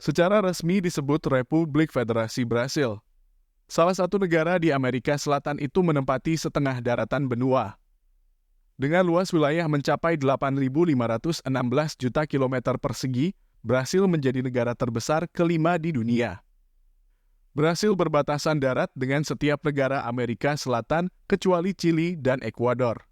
Secara resmi disebut Republik Federasi Brasil. Salah satu negara di Amerika Selatan itu menempati setengah daratan benua. Dengan luas wilayah mencapai 8.516 juta kilometer persegi, Brasil menjadi negara terbesar kelima di dunia. Brasil berbatasan darat dengan setiap negara Amerika Selatan kecuali Chili dan Ekuador.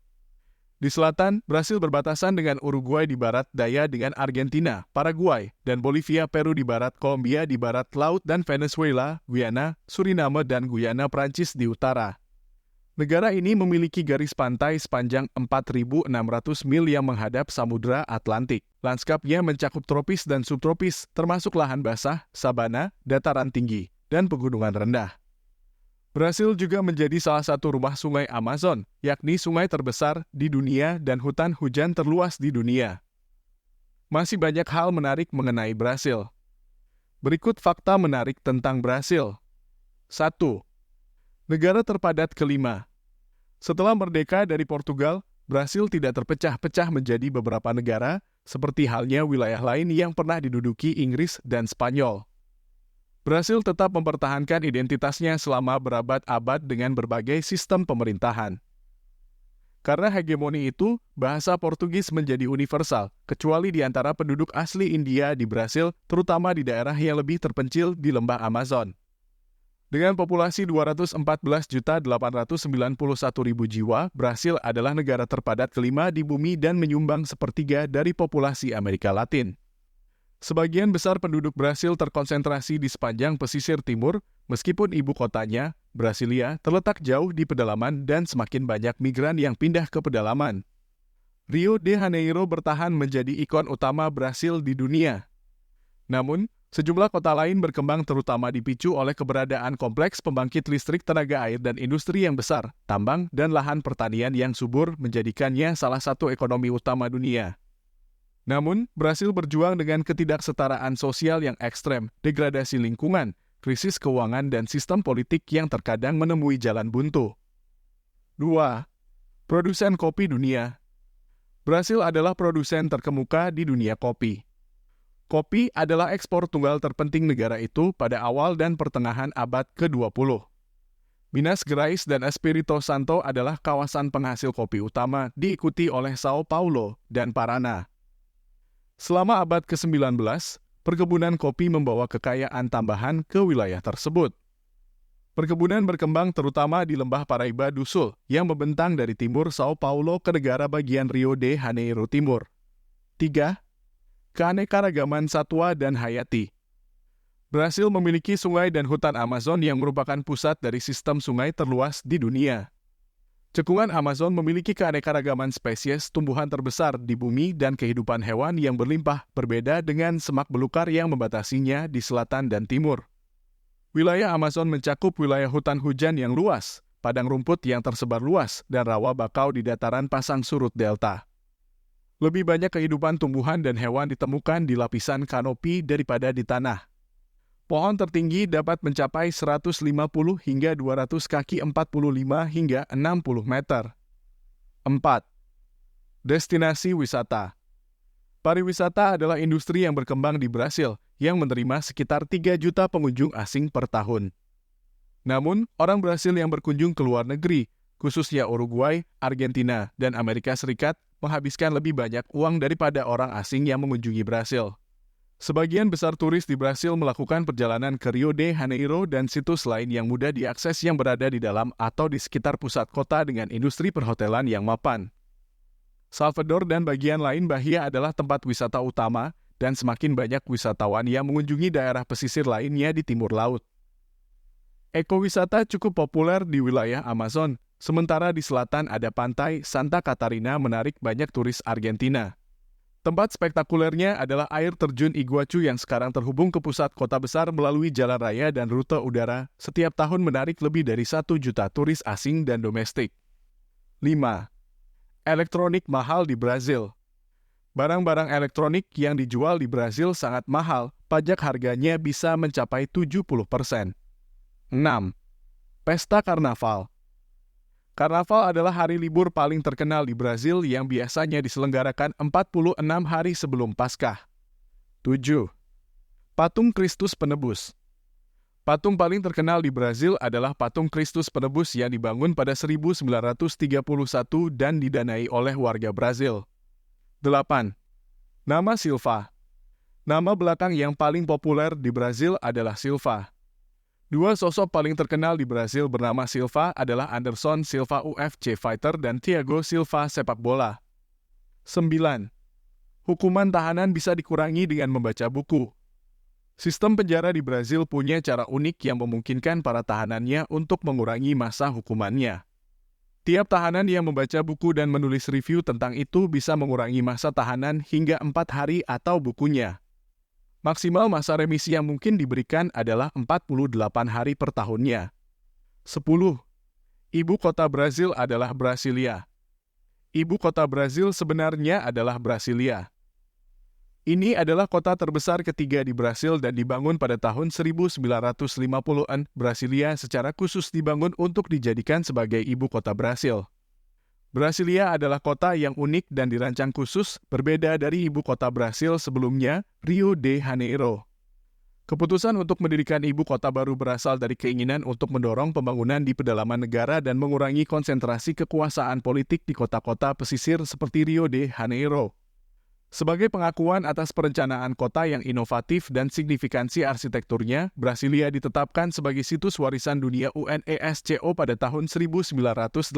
Di selatan, Brasil berbatasan dengan Uruguay di barat daya dengan Argentina, Paraguay, dan Bolivia, Peru di barat, Kolombia di barat laut, dan Venezuela, Guyana, Suriname, dan Guyana Prancis di utara. Negara ini memiliki garis pantai sepanjang 4.600 mil yang menghadap Samudra Atlantik. Lanskapnya mencakup tropis dan subtropis, termasuk lahan basah, sabana, dataran tinggi, dan pegunungan rendah. Brasil juga menjadi salah satu rumah sungai Amazon, yakni sungai terbesar di dunia dan hutan hujan terluas di dunia. Masih banyak hal menarik mengenai Brasil. Berikut fakta menarik tentang Brasil. 1. Negara terpadat kelima. Setelah merdeka dari Portugal, Brasil tidak terpecah-pecah menjadi beberapa negara, seperti halnya wilayah lain yang pernah diduduki Inggris dan Spanyol. Brasil tetap mempertahankan identitasnya selama berabad-abad dengan berbagai sistem pemerintahan. Karena hegemoni itu, bahasa Portugis menjadi universal, kecuali di antara penduduk asli India di Brasil, terutama di daerah yang lebih terpencil di lembah Amazon. Dengan populasi 214.891.000 jiwa, Brasil adalah negara terpadat kelima di bumi dan menyumbang sepertiga dari populasi Amerika Latin. Sebagian besar penduduk Brasil terkonsentrasi di sepanjang pesisir timur, meskipun ibu kotanya, Brasilia, terletak jauh di pedalaman dan semakin banyak migran yang pindah ke pedalaman. Rio de Janeiro bertahan menjadi ikon utama Brasil di dunia. Namun, sejumlah kota lain berkembang terutama dipicu oleh keberadaan kompleks pembangkit listrik tenaga air dan industri yang besar, tambang dan lahan pertanian yang subur menjadikannya salah satu ekonomi utama dunia. Namun, Brasil berjuang dengan ketidaksetaraan sosial yang ekstrem, degradasi lingkungan, krisis keuangan dan sistem politik yang terkadang menemui jalan buntu. 2. Produsen kopi dunia. Brasil adalah produsen terkemuka di dunia kopi. Kopi adalah ekspor tunggal terpenting negara itu pada awal dan pertengahan abad ke-20. Minas Gerais dan Espírito Santo adalah kawasan penghasil kopi utama, diikuti oleh São Paulo dan Paraná. Selama abad ke-19, perkebunan kopi membawa kekayaan tambahan ke wilayah tersebut. Perkebunan berkembang terutama di lembah Paraíba do Sul, yang membentang dari timur São Paulo ke negara bagian Rio de Janeiro Timur. 3. Keanekaragaman satwa dan hayati. Brasil memiliki sungai dan hutan Amazon yang merupakan pusat dari sistem sungai terluas di dunia. Cekungan Amazon memiliki keanekaragaman spesies tumbuhan terbesar di bumi dan kehidupan hewan yang berlimpah, berbeda dengan semak belukar yang membatasinya di selatan dan timur. Wilayah Amazon mencakup wilayah hutan hujan yang luas, padang rumput yang tersebar luas, dan rawa bakau di dataran pasang surut delta. Lebih banyak kehidupan tumbuhan dan hewan ditemukan di lapisan kanopi daripada di tanah. Pohon tertinggi dapat mencapai 150 hingga 200 kaki 45 hingga 60 meter. 4. Destinasi wisata. Pariwisata adalah industri yang berkembang di Brasil, yang menerima sekitar 3 juta pengunjung asing per tahun. Namun, orang Brasil yang berkunjung ke luar negeri, khususnya Uruguay, Argentina, dan Amerika Serikat, menghabiskan lebih banyak uang daripada orang asing yang mengunjungi Brasil. Sebagian besar turis di Brasil melakukan perjalanan ke Rio de Janeiro dan situs lain yang mudah diakses yang berada di dalam atau di sekitar pusat kota dengan industri perhotelan yang mapan. Salvador dan bagian lain Bahia adalah tempat wisata utama dan semakin banyak wisatawan yang mengunjungi daerah pesisir lainnya di timur laut. Ekowisata cukup populer di wilayah Amazon, sementara di selatan ada pantai Santa Catarina menarik banyak turis Argentina. Tempat spektakulernya adalah air terjun Iguacu yang sekarang terhubung ke pusat kota besar melalui jalan raya dan rute udara, setiap tahun menarik lebih dari 1 juta turis asing dan domestik. 5. Elektronik mahal di Brasil. Barang-barang elektronik yang dijual di Brasil sangat mahal, pajak harganya bisa mencapai 70%. 6. Pesta Karnaval. Karnaval adalah hari libur paling terkenal di Brasil yang biasanya diselenggarakan 46 hari sebelum Paskah. 7. Patung Kristus Penebus. Patung paling terkenal di Brazil adalah patung Kristus Penebus yang dibangun pada 1931 dan didanai oleh warga Brazil. 8. Nama Silva. Nama belakang yang paling populer di Brazil adalah Silva. Dua sosok paling terkenal di Brazil bernama Silva adalah Anderson Silva UFC fighter dan Thiago Silva sepak bola. 9. Hukuman tahanan bisa dikurangi dengan membaca buku. Sistem penjara di Brazil punya cara unik yang memungkinkan para tahanannya untuk mengurangi masa hukumannya. Tiap tahanan yang membaca buku dan menulis review tentang itu bisa mengurangi masa tahanan hingga 4 hari atau bukunya. Maksimal masa remisi yang mungkin diberikan adalah 48 hari per tahunnya. 10. Ibu kota Brazil adalah Brasilia. Ibu kota Brazil sebenarnya adalah Brasilia. Ini adalah kota terbesar ketiga di Brasil dan dibangun pada tahun 1950-an. Brasilia secara khusus dibangun untuk dijadikan sebagai ibu kota Brasil. Brasilia adalah kota yang unik dan dirancang khusus, berbeda dari ibu kota Brasil sebelumnya, Rio de Janeiro. Keputusan untuk mendirikan ibu kota baru berasal dari keinginan untuk mendorong pembangunan di pedalaman negara dan mengurangi konsentrasi kekuasaan politik di kota-kota pesisir seperti Rio de Janeiro. Sebagai pengakuan atas perencanaan kota yang inovatif dan signifikansi arsitekturnya, Brasilia ditetapkan sebagai situs warisan dunia UNESCO pada tahun 1987.